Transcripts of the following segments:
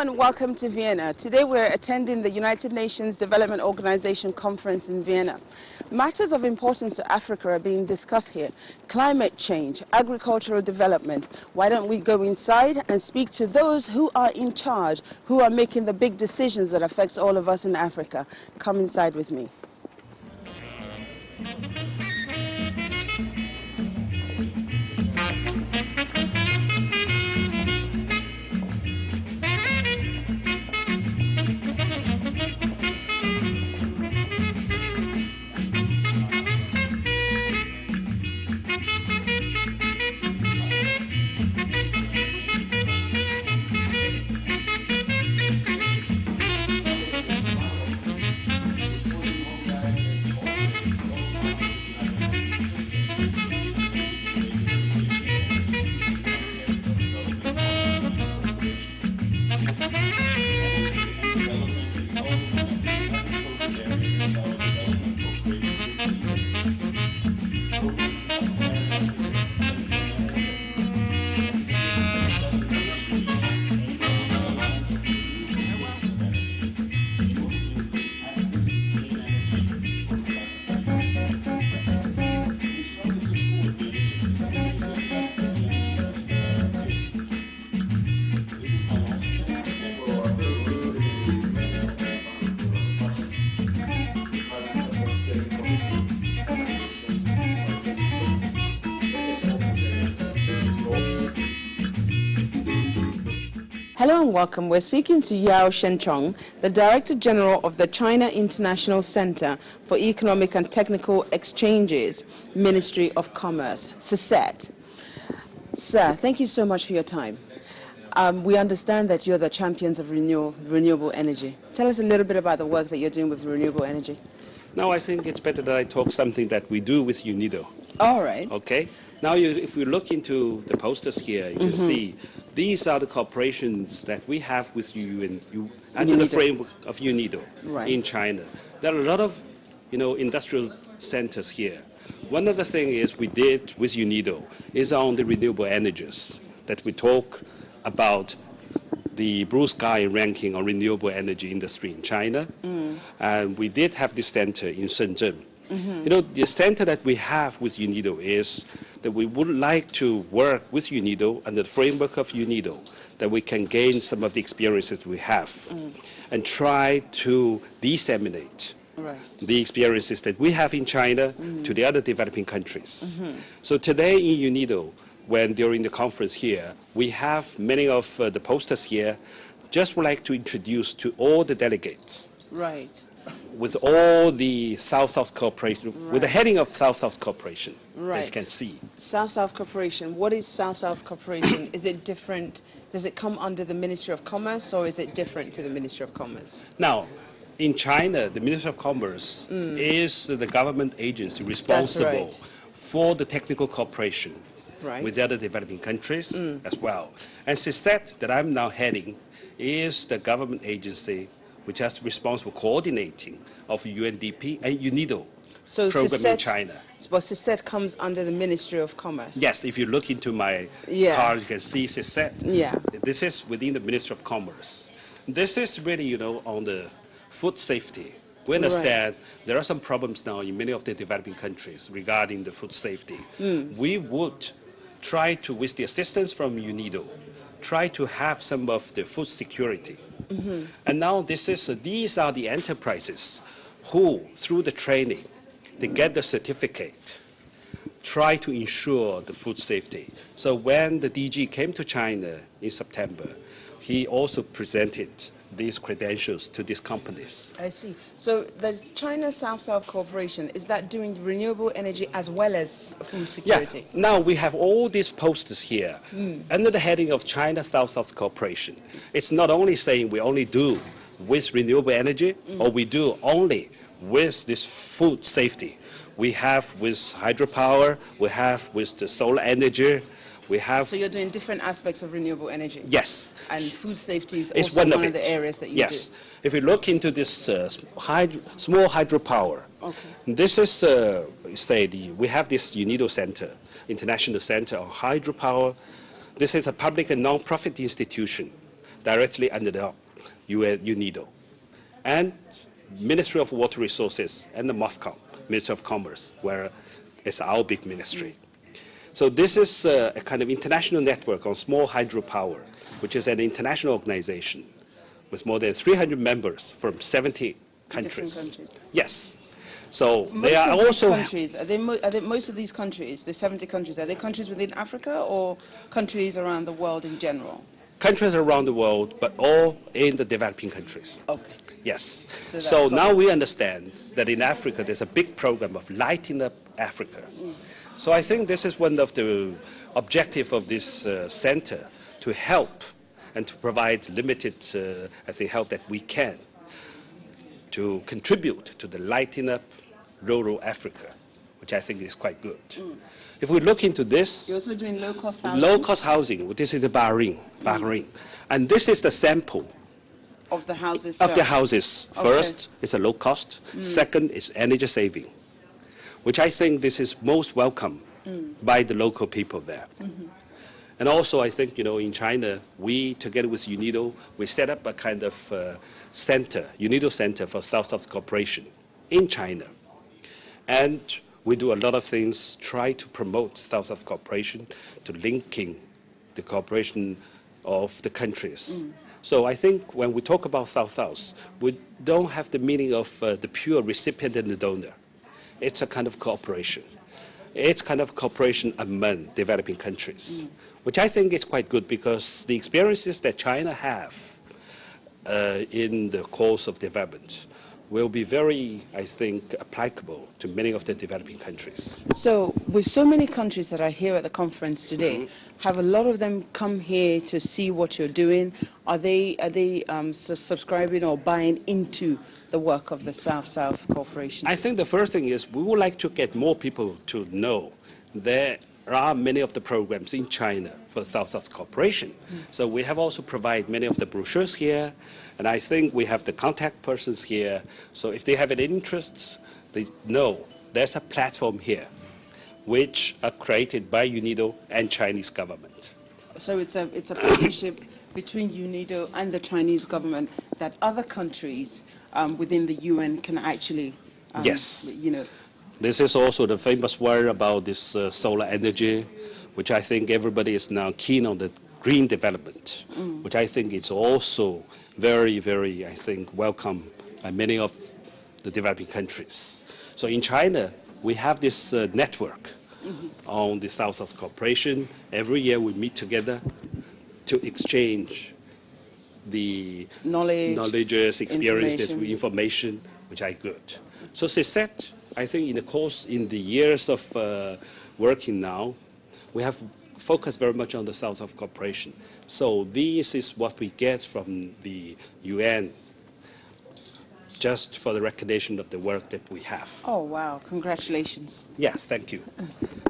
and welcome to Vienna. Today we're attending the United Nations Development Organization conference in Vienna. Matters of importance to Africa are being discussed here. Climate change, agricultural development. Why don't we go inside and speak to those who are in charge, who are making the big decisions that affects all of us in Africa. Come inside with me. Hello and welcome. We're speaking to Yao Shenchong, the Director General of the China International Center for Economic and Technical Exchanges, Ministry of Commerce, CICET. Sir, thank you so much for your time. We understand that you're the champions of renewable energy. Tell us a little bit about the work that you're doing with renewable energy. Now I think it's better that I talk something that we do with UNIDO. All right. Okay. Now if we look into the posters here, you can see these are the corporations that we have with you under the framework of UNIDO in China. There are a lot of industrial centers here. One of the things is we did with UNIDO is on the renewable energies that we talk about the blue sky ranking on renewable energy industry in China. And we did have this center in Shenzhen. The center that we have with UNIDO is that we would like to work with UNIDO under the framework of UNIDO, that we can gain some of the experiences we have and try to disseminate the experiences that we have in China to the other developing countries. So today in UNIDO, when during the conference here, we have many of the posters here, just would like to introduce to all the delegates. With all the South-South cooperation, with the heading of South-South cooperation that you can see. South-South cooperation. What is South-South cooperation? Is it different? Does it come under the Ministry of Commerce or is it different to the Ministry of Commerce? Now, in China, the Ministry of Commerce is the government agency responsible for the technical cooperation with the other developing countries as well. And CICET, that I'm now heading, is the government agency which has responsible coordinating of UNDP and UNIDO program in China. But CICET comes under the Ministry of Commerce. Yes, if you look into my card, you can see CICET. This is within the Ministry of Commerce. This is really, on the food safety. We understand there are some problems now in many of the developing countries regarding the food safety. We would try to, with the assistance from UNIDO, try to have some of the food security. And now these are the enterprises who, through the training, they get the certificate, try to ensure the food safety. So when the DG came to China in September, he also presented these credentials to these companies. I see. So the China South-South Cooperation, is that doing renewable energy as well as food security? Yeah. Now we have all these posters here under the heading of China South-South Cooperation. It's not only saying we only do with renewable energy or we do only with this food safety. We have with hydropower, we have with the solar energy, we have... So you're doing different aspects of renewable energy? Yes. And food safety is also one of the areas that you do? Yes. If you look into this small hydropower, this is, we have this UNIDO Center, International Center on Hydropower. This is a public and non-profit institution directly under the UNIDO, and Ministry of Water Resources and the MOFCOM, Ministry of Commerce, where it's our big ministry. So this is a kind of international network on small hydropower, which is an international organization with more than 300 members from 70 countries. Yes. So they are also countries. Are they most of these countries, the 70 countries, are they countries within Africa or countries around the world in general? Countries around the world, but all in the developing countries. Okay. Yes. So now we understand that in Africa there's a big program of lighting up Africa. So I think this is one of the objectives of this center, to help and to provide limited, I think, help that we can to contribute to the lighting up rural Africa, which I think is quite good. If we look into this, you're also doing low-cost housing. Low-cost housing. This is the Bahrain, and this is the sample of the houses. Of the houses. First, it's a low cost. Second, is energy saving, which I think this is most welcome by the local people there. And also, I think, in China, we, together with UNIDO, we set up a kind of center, UNIDO Center for South-South Cooperation in China. And we do a lot of things, try to promote South-South cooperation, to linking the cooperation of the countries. So I think when we talk about South-South, we don't have the meaning of the pure recipient and the donor. It's a kind of cooperation. It's kind of cooperation among developing countries, which I think is quite good, because the experiences that China have in the course of development will be very, I think, applicable to many of the developing countries. So with so many countries that are here at the conference today, have a lot of them come here to see what you're doing? Are they subscribing or buying into the work of the South-South Cooperation? I think the first thing is we would like to get more people to know there are many of the programs in China for South-South cooperation. So we have also provided many of the brochures here, and I think we have the contact persons here. So if they have an interest, they know there's a platform here which are created by UNIDO and Chinese government. So it's a partnership between UNIDO and the Chinese government that other countries within the UN can actually, yes. This is also the famous word about this solar energy, which I think everybody is now keen on, the green development, which I think is also very, very, I think, welcome by many of the developing countries. So in China, we have this network on the South-South cooperation. Every year we meet together to exchange the knowledges, experiences, information, which are good. So CISET, I think in the years of working now, we have focused very much on the South-South cooperation. So this is what we get from the UN, just for the recognition of the work that we have. Oh, wow. Congratulations. Yes, thank you.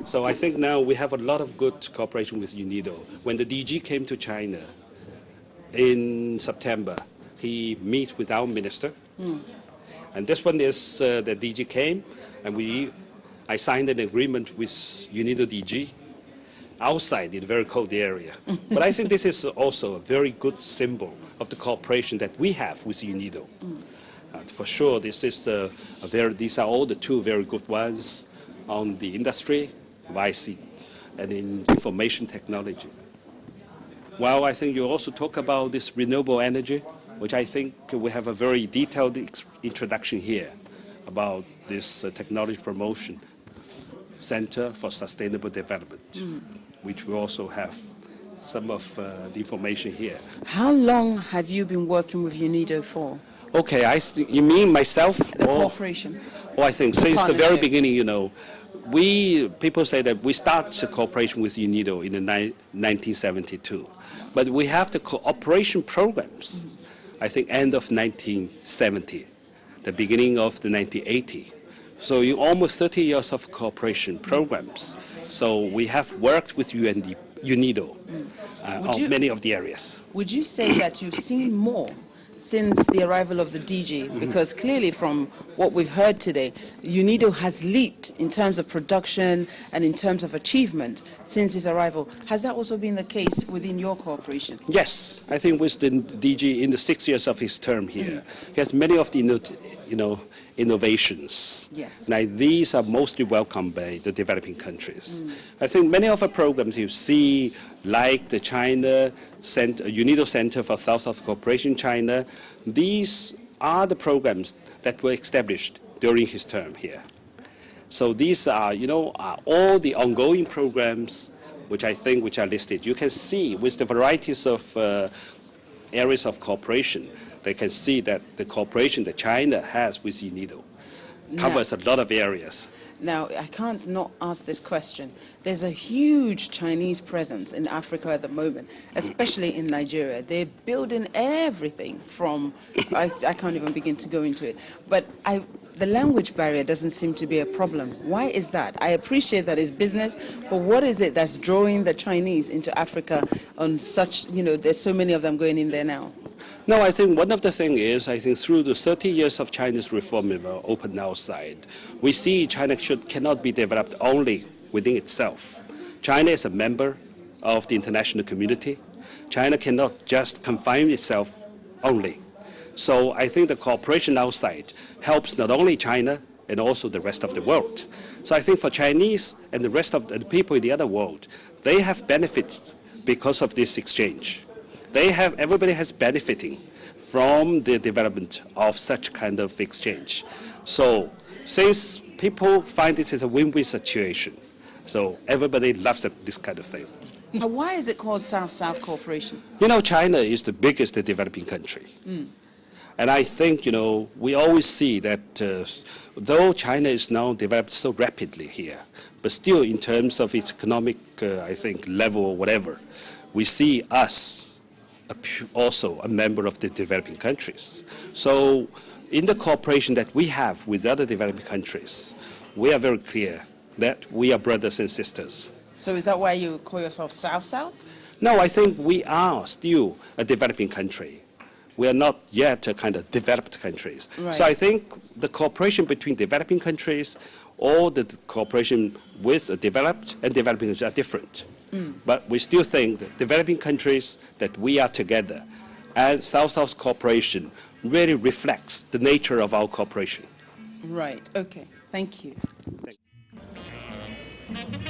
So I think now we have a lot of good cooperation with UNIDO. When the DG came to China in September, he met with our minister. And this one is the DG came, and I signed an agreement with UNIDO DG outside in a very cold area. But I think this is also a very good symbol of the cooperation that we have with UNIDO. For sure, these are all the two very good ones on the industry, IC, and in information technology. Well, I think you also talk about this renewable energy, which I think we have a very detailed introduction here about this technology promotion center for sustainable development, which we also have some of the information here. How long have you been working with UNIDO for? Okay, you mean myself? The cooperation. Oh, I think since the very beginning, people say that we start cooperation with UNIDO in 1972, but we have the cooperation programs, I think, end of 1970, the beginning of the 1980. So in almost 30 years of cooperation programs. So we have worked with UNIDO on many of the areas. Would you say that you've seen more since the arrival of the DG? Because clearly from what we've heard today, UNIDO has leaped in terms of production and in terms of achievement since his arrival. Has that also been the case within your corporation? Yes, I think with the DG in the 6 years of his term here, he has many of the innovations. Yes. Now, these are mostly welcomed by the developing countries. I think many of the programs you see, like the China UNIDO Center for South-South Cooperation China, these are the programs that were established during his term here. So these are, are all the ongoing programs which are listed. You can see with the varieties of areas of cooperation, they can see that the cooperation that China has with UNIDO covers a lot of areas. Now, I can't not ask this question. There's a huge Chinese presence in Africa at the moment, especially in Nigeria. They're building everything from, I can't even begin to go into it. But the language barrier doesn't seem to be a problem. Why is that? I appreciate that it's business, but what is it that's drawing the Chinese into Africa on such, there's so many of them going in there now? No, I think one of the things is, I think through the 30 years of China's reform in the open outside, we see China cannot be developed only within itself. China is a member of the international community. China cannot just confine itself only. So I think the cooperation outside helps not only China and also the rest of the world. So I think for Chinese and the rest of the people in the other world, they have benefited because of this exchange. Everybody has benefiting from the development of such kind of exchange. So since people find this is a win-win situation, so everybody loves this kind of thing. Why is it called South-South cooperation? China is the biggest developing country. And I think, we always see that though China is now developed so rapidly here, but still in terms of its economic, I think, level or whatever, we see us also a member of the developing countries. So in the cooperation that we have with other developing countries, we are very clear that we are brothers and sisters. So is that why you call yourself South-South? No, I think we are still a developing country. We are not yet a kind of developed countries. Right. So I think the cooperation between developing countries or the cooperation with developed and developing countries are different. But we still think that developing countries, that we are together, and South-South cooperation really reflects the nature of our cooperation. Right, okay. Thank you. Thank you.